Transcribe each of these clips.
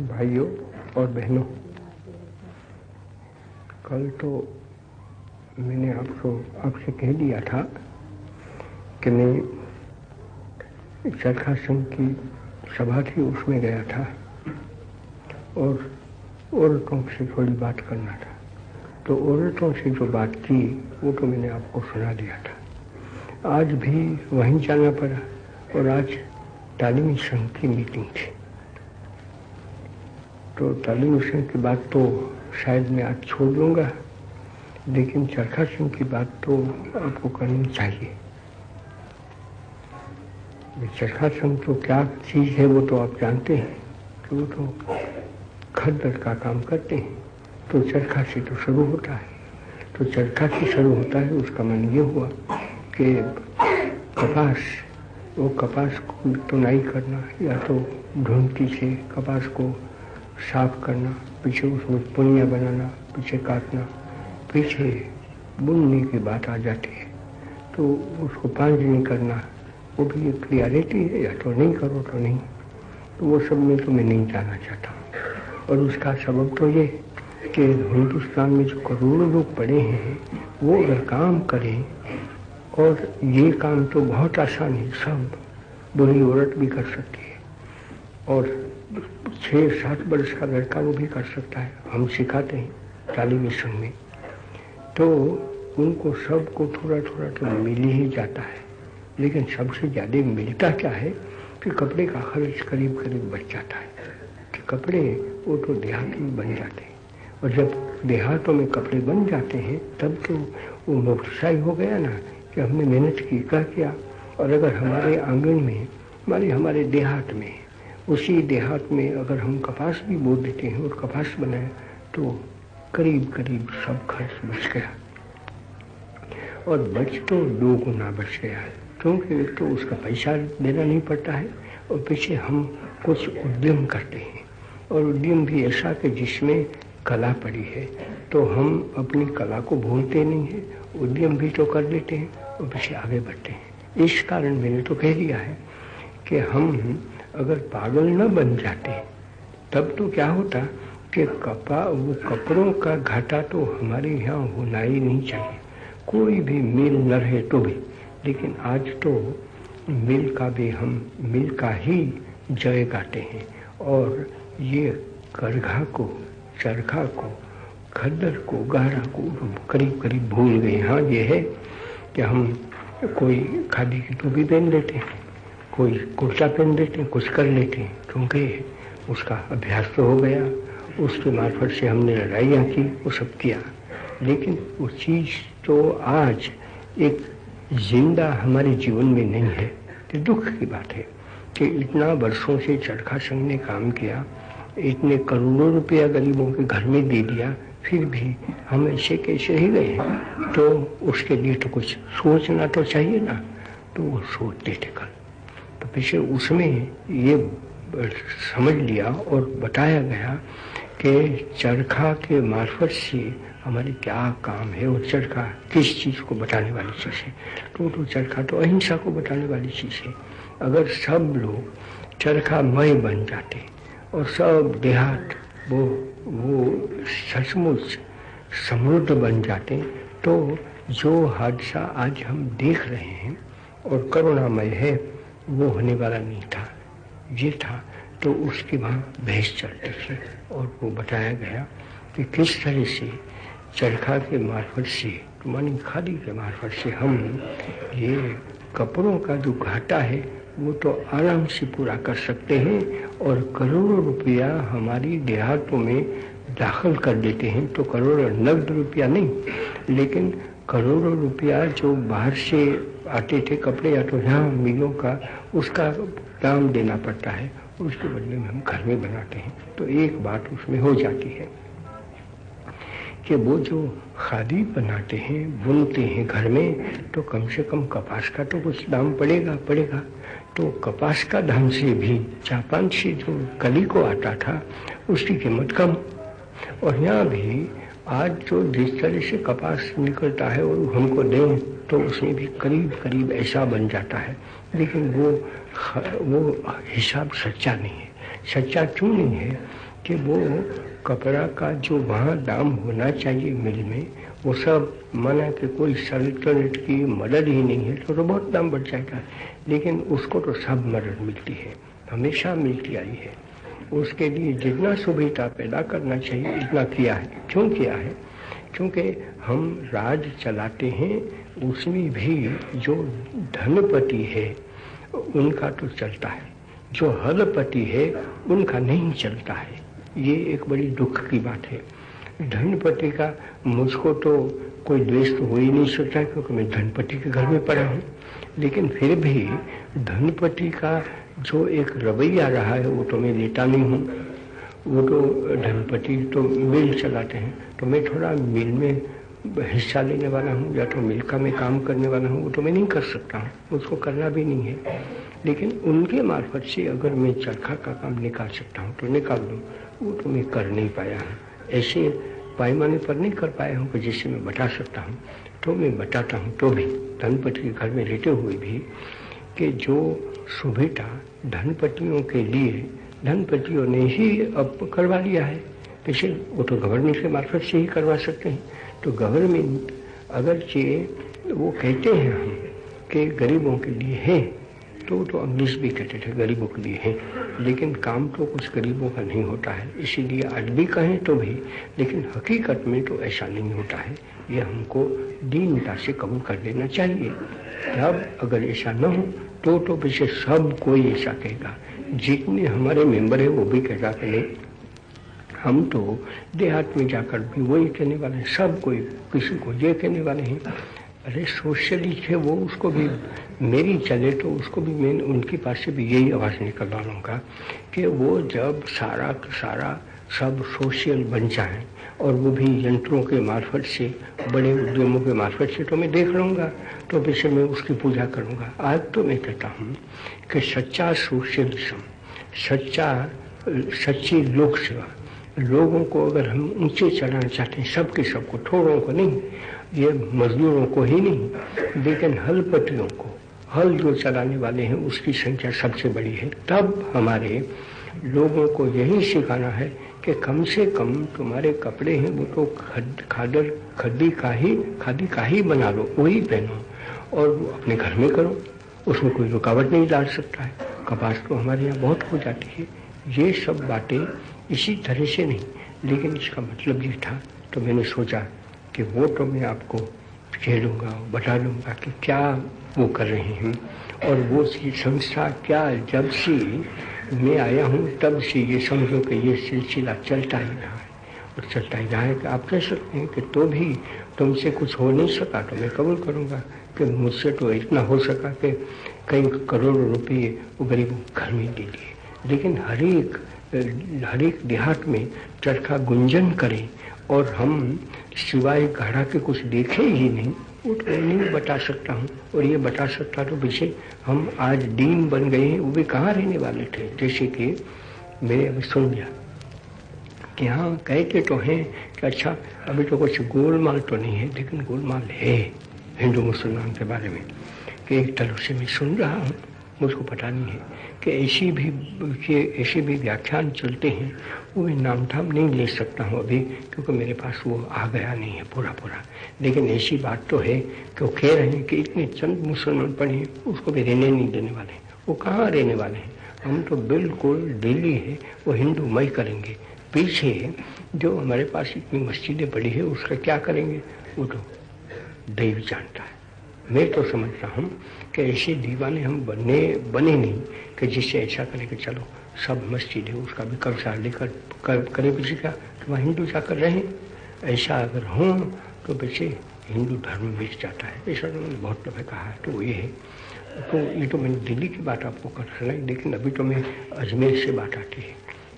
भाइयों और बहनों, कल तो मैंने आपसे कह दिया था कि मैं चरखा संघ की सभा थी, उसमें गया था और औरतों से थोड़ी बात करना था। तो औरतों से जो बात की वो तो मैंने आपको सुना दिया था। आज भी वहीं जाना पड़ा और आज तालीमी संघ की मीटिंग थी। तो तालीमी संघ की बात तो शायद मैं आज छोड़ दूंगा, लेकिन चरखा संघ की बात तो आपको करनी चाहिए। चरखा संघ तो क्या चीज़ है वो तो आप जानते हैं कि वो तो खद्दर का काम करते हैं। तो चरखा से तो शुरू होता है, तो चरखा से शुरू होता है। उसका मन ये हुआ कि कपास को तुनाई करना या तो ढूंढती से कपास को साफ करना, पीछे उसमें पुनिया बनाना, पीछे काटना, पीछे बुनने की बात आ जाती है। तो उसको पांजनी करना वो भी एक क्रिया रहती है, या तो नहीं करो तो नहीं। तो वो सब में तो मैं नहीं जाना चाहता। और उसका सबब तो ये कि हिंदुस्तान में जो करोड़ों लोग पड़े हैं वो अगर काम करें, और ये काम तो बहुत आसान है, सब बुरी औरत भी कर सकती है और 6-7 वर्ष का लड़का वो भी कर सकता है। हम सिखाते हैं तालीमी संघ में। तो उनको सबको थोड़ा थोड़ा तो मिल ही जाता है, लेकिन सबसे ज़्यादा मिलता क्या है कि कपड़े का खर्च करीब करीब बच जाता है। कि कपड़े वो तो देहात में बन जाते हैं, और जब देहातों में कपड़े बन जाते हैं तब तो वो मोटरसाई हो गया ना कि हमने मेहनत की, क्या किया। और अगर हमारे आंगन में हमारे देहात में, उसी देहात में अगर हम कपास भी बो देते हैं और कपास बनाए तो करीब करीब सब खर्च बच गया। और बच तो 2 गुना बच गया है, क्योंकि एक तो उसका पैसा देना नहीं पड़ता है और पीछे हम कुछ उद्यम करते हैं। और उद्यम भी ऐसा कि जिसमें कला पड़ी है, तो हम अपनी कला को भूलते नहीं हैं, उद्यम भी तो कर लेते हैं और पीछे आगे बढ़ते हैं। इस कारण मैंने तो कह दिया है कि हम अगर पागल न बन जाते तब तो क्या होता कि वो कपड़ों का घाटा तो हमारे यहाँ होना ही नहीं चाहिए, कोई भी मिल न रहे तो भी। लेकिन आज तो मिल का ही जय गाते हैं, और ये करघा को, चरखा को, खद्दर को, गाढ़ा को करीब करीब भूल गए। हाँ, ये है कि हम कोई खादी की टोपी पहन लेते हैं, कोई कुर्ता पहन लेते हैं, कुछ कर लेते हैं, क्योंकि उसका अभ्यास तो हो गया, उसके मार्फत से हमने लड़ाइयाँ की, वो सब किया। लेकिन वो चीज़ तो आज एक जिंदा हमारे जीवन में नहीं है। तो दुख की बात है कि इतना वर्षों से चरखा संघ ने काम किया, इतने करोड़ों रुपया गरीबों के घर में दे दिया, फिर भी हम ऐसे कैसे ही गए हैं। तो उसके लिए तो कुछ सोचना तो चाहिए ना। तो वो सोचते थे कल, तो पीछे उसमें ये समझ लिया और बताया गया कि चरखा के मार्फत से हमारे क्या काम है, और चरखा किस चीज़ को बताने वाली चीज़ है। तो चरखा तो अहिंसा को बताने वाली चीज़ है। अगर सब लोग चरखामय बन जाते और सब देहात वो सचमुच समृद्ध बन जाते, तो जो हादसा आज हम देख रहे हैं और करुणामय है वो होने वाला नहीं था। ये था तो उसके वहाँ बहस चलती थी, और वो बताया गया कि किस तरह से चरखा के मार्फत से, मानी खादी के मार्फत से हम ये कपड़ों का जो घाटा है वो तो आराम से पूरा कर सकते हैं, और करोड़ों रुपया हमारी देहातों में दाखिल कर देते हैं। तो करोड़ों नगद रुपया नहीं, लेकिन करोड़ों रुपया जो बाहर से आते थे कपड़े, या तो यहाँ मिलों का, उसका दाम देना पड़ता है, उसके बदले में हम घर में बनाते हैं। तो एक बात उसमें हो जाती है कि वो जो खादी बनाते हैं, बुनते हैं घर में, तो कम से कम कपास का तो कुछ दाम पड़ेगा। तो कपास का दाम से भी जापान से जो कली को आता था उसकी कीमत कम। और यहाँ भी आज जो जिस तरह से कपास निकलता है और हमको दें तो उसमें भी करीब करीब ऐसा बन जाता है, लेकिन वो हिसाब सच्चा नहीं है। सच्चा क्यों नहीं है कि वो कपड़ा का जो वहाँ दाम होना चाहिए मिल में, वो सब माना कि कोई सल्तनत की मदद ही नहीं है तो बहुत दाम बढ़ जाएगा। लेकिन उसको तो सब मदद मिलती है, हमेशा मिलती आई है। उसके लिए जितना सुविधा पैदा करना चाहिए इतना किया है। क्यों किया है? क्योंकि हम राज चलाते हैं, उसमें भी जो धनपति है उनका तो चलता है, जो हलपति है उनका नहीं चलता है। ये एक बड़ी दुख की बात है। धनपति का मुझको तो कोई द्वेष तो हो ही नहीं सकता, क्योंकि मैं धनपति के घर में पड़ा हूँ। लेकिन फिर भी धनपति का जो एक रवैया रहा है वो तो मैं लेता नहीं हूँ। वो तो धनपति तो मिल चलाते हैं, तो मैं थोड़ा मिल में हिस्सा लेने वाला हूँ या तो मिल का मैं काम करने वाला हूँ, वो तो मैं नहीं कर सकता हूँ, मुझको करना भी नहीं है। लेकिन उनके मार्फत से अगर मैं चरखा का काम निकाल सकता हूँ तो निकाल दूँ, वो तो मैं कर नहीं पाया हूँ। ऐसे पैमाने पर नहीं कर पाया हूँ कि जिससे मैं बता सकता हूँ, तो मैं बताता हूँ। तो भी धनपति के घर में रहते हुए भी कि जो सुविधा धनपतियों के लिए धनपतियों ने ही अब करवा लिया है, जैसे वो तो गवर्नमेंट के मार्फत से ही करवा सकते हैं। तो गवर्नमेंट अगरचे वो कहते हैं हम कि गरीबों के लिए है, तो इंग्लिश भी कहते थे गरीबों के लिए है, लेकिन काम तो कुछ गरीबों का नहीं होता है। इसीलिए आज भी कहें तो भी, लेकिन हकीकत में तो ऐसा नहीं होता है। ये हमको दीनता से कबूल कर लेना चाहिए। तब अगर ऐसा न हो तो पीछे सब कोई ऐसा कहेगा। जितने हमारे मेंबर है वो भी कहेगा कि नहीं, हम तो देहात में जाकर भी वही कहने वाले हैं, सब कोई किसी को ये कहने वाले हैं। अरे सोशलिस्ट है वो, उसको भी मेरी चले तो उसको भी मैं उनके पास से भी यही आवाज़ निकलवा लूँगा कि वो जब सारा सारा सब सोशल बन जाए और वो भी यंत्रों के मार्फत से, बड़े उद्यमों के मार्फत से, तो मैं देख लूँगा, तो वैसे मैं उसकी पूजा करूँगा। आज तो मैं कहता हूँ कि सच्चा सोशलिज्म, सच्ची लोक सेवा, लोगों को अगर हम ऊंचे चढ़ाना चाहते हैं, सबके सबको, थोड़ों को नहीं, ये मजदूरों को ही नहीं, लेकिन हलपतियों को, हल जो चलाने वाले हैं उसकी संख्या सबसे बड़ी है। तब हमारे लोगों को यही सिखाना है कि कम से कम तुम्हारे कपड़े हैं वो तो खादी का ही बना लो, वही पहनो और वो अपने घर में करो, उसमें कोई रुकावट नहीं डाल सकता है। कपास तो हमारे यहाँ बहुत हो जाती है। ये सब बातें इसी तरह से नहीं, लेकिन इसका मतलब ये था, तो मैंने सोचा कि वो तो मैं आपको कह दूँगा, बता दूँगा कि क्या वो कर रहे हैं और वो संस्था क्या। जब से मैं आया हूँ तब से ये समझो कि ये सिलसिला चलता ही रहा है और चलता ही रहा है। कि आप कह सकते हैं कि तो भी तुमसे कुछ हो नहीं सका, तो मैं कबूल करूँगा कि मुझसे तो इतना हो सका कि कई करोड़ों रुपये वो गरीबों घर में दे दिए। लेकिन हर एक देहात में चरखा गुंजन करें और हम सिवाय घड़ा के कुछ देखे ही नहीं, वो तो नहीं बता सकता हूँ। और ये बता सकता तो पीछे हम आज दीन बन गए हैं, वो भी कहाँ रहने वाले थे। जैसे कि मैंने अभी सुन लिया कि हाँ कहते तो हैं कि अच्छा अभी तो कुछ गोलमाल तो नहीं है, लेकिन गोलमाल है हिंदू मुसलमान के बारे में। कि एक तरह से मैं सुन रहा हूँ, मुझको पता नहीं है कि ऐसे भी व्याख्यान चलते हैं, वो मैं नाम ठाम नहीं ले सकता हूँ अभी, क्योंकि मेरे पास वो आ गया नहीं है पूरा। लेकिन ऐसी बात तो है कि वो कह रहे हैं कि इतने चंद मुसलमान पढ़े हैं, उसको भी रहने नहीं देने वाले हैं। वो कहाँ रहने वाले हैं? हम तो बिल्कुल दिल्ली है वो हिंदूमय करेंगे। पीछे जो हमारे पास इतनी मस्जिदें पड़ी है उसका क्या करेंगे, वो तो दैव जानता है। मैं तो समझता हूँ कि ऐसे दीवाने हम बने नहीं कि जिससे ऐसा करें कि चलो सब मस्जिद है उसका भी कब्जा लेकर करें पीछे क्या कि वहाँ हिंदू जाकर रहें। ऐसा अगर हो तो पीछे हिंदू धर्म मिट जाता है। ऐसा तो मैंने बहुत दफ़े कहा है। तो ये है, तो ये तो मैंने दिल्ली की बात आपको कर सुनाई, लेकिन अभी तो मैं अजमेर से बात आती है।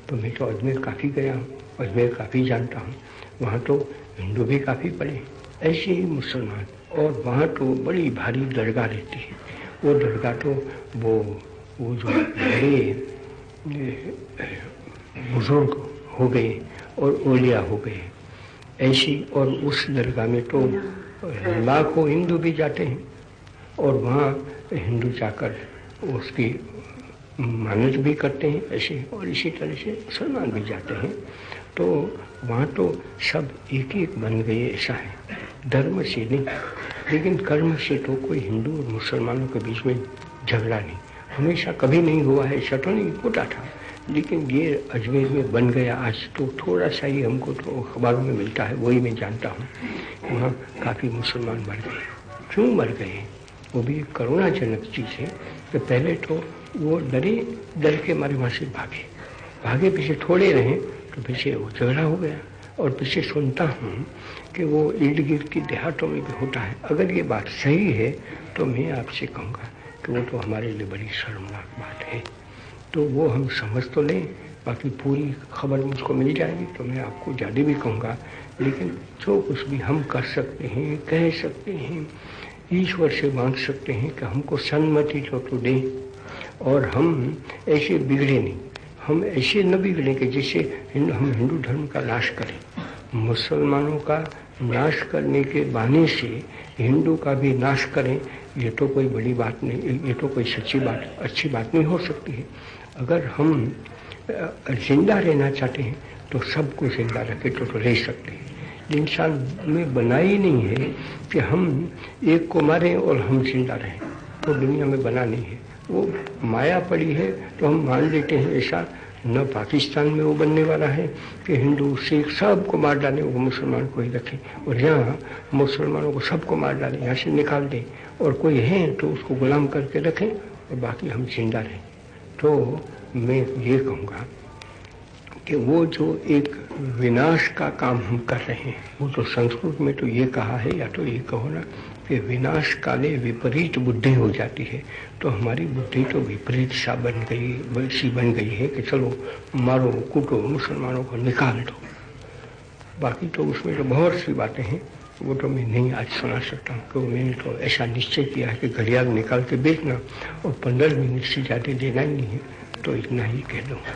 तो मैं तो अजमेर काफ़ी गया हूँ, अजमेर काफ़ी जानता हूँ। वहाँ तो हिंदू भी काफ़ी पड़े, ऐसे ही मुसलमान, और वहाँ तो बड़ी भारी दरगाह रहती है। वो दरगाह तो वो जो बड़े बुजुर्ग हो गए और ओलिया हो गए ऐसी, और उस दरगाह में तो लाखों हिंदू भी जाते हैं और वहाँ हिंदू जाकर उसकी मानस भी करते हैं ऐसे, और इसी तरह से मुसलमान भी जाते हैं। तो वहाँ तो सब एक एक बन गए, ऐसा है, धर्म से नहीं। लेकिन कर्म से तो कोई हिंदू और मुसलमानों के बीच में झगड़ा नहीं, हमेशा कभी नहीं हुआ है, ऐसा तो नहीं होता था। लेकिन ये अजमेर में बन गया आज, तो थोड़ा सा ही हमको तो अखबारों में मिलता है, वही मैं जानता हूँ। वहाँ काफ़ी मुसलमान मर गए। क्यों मर गए? वो भी एक करुणाजनक चीज़ है कि पहले तो वो डर के मारे वहाँ से भागे पीछे थोड़े रहे, तो पीछे वो झगड़ा हो गया। और पीछे सुनता हूँ कि वो इर्द गिर्द की देहातों में भी होता है। अगर ये बात सही है तो मैं आपसे कहूँगा कि वो तो हमारे लिए बड़ी शर्मनाक बात है। तो वो हम समझ तो लें, बाकी पूरी खबर मुझको मिल जाएगी तो मैं आपको ज़्यादा भी कहूँगा। लेकिन जो कुछ भी हम कर सकते हैं, कह सकते हैं, ईश्वर से मांग सकते हैं कि हमको सन्मति तो दें, और हम ऐसे बिगड़े नहीं, हम ऐसे न बिगड़े कि जिससे हम हिंदू धर्म का नाश करें। मुसलमानों का नाश करने के बहाने से हिंदू का भी नाश करें, ये तो कोई बड़ी बात नहीं, ये तो कोई सच्ची बात, अच्छी बात नहीं हो सकती है। अगर हम जिंदा रहना चाहते हैं तो सबको जिंदा रखें तो रह सकते हैं। इंसान में बना ही नहीं है कि हम एक को मारें और हम जिंदा रहें, तो दुनिया में बना नहीं है। वो माया पड़ी है तो हम मान लेते हैं ऐसा। न पाकिस्तान में वो बनने वाला है कि हिंदू सिख सबको मार डालें, वो मुसलमान को ही रखें, और यहाँ मुसलमानों को सबको मार डालें, यहाँ से निकाल दें, और कोई है तो उसको गुलाम करके रखें और बाकी हम जिंदा रहें। तो मैं ये कहूँगा कि वो जो एक विनाश का काम हम कर रहे हैं, वो तो संस्कृत में तो ये कहा है, या तो ये कहो ना कि विनाश काले विपरीत बुद्धि हो जाती है। तो हमारी बुद्धि तो विपरीत सा बन गई है कि चलो मारो कूटो, मुसलमानों को निकाल दो। बाकी तो उसमें तो बहुत सी बातें हैं, वो तो मैं नहीं आज सुना सकता हूँ। तो मैंने तो ऐसा निश्चय किया है कि घड़ियाल निकाल के बेचना और 15 मिनट से ज़्यादा देना ही नहीं है, तो इतना ही कह दूँगा।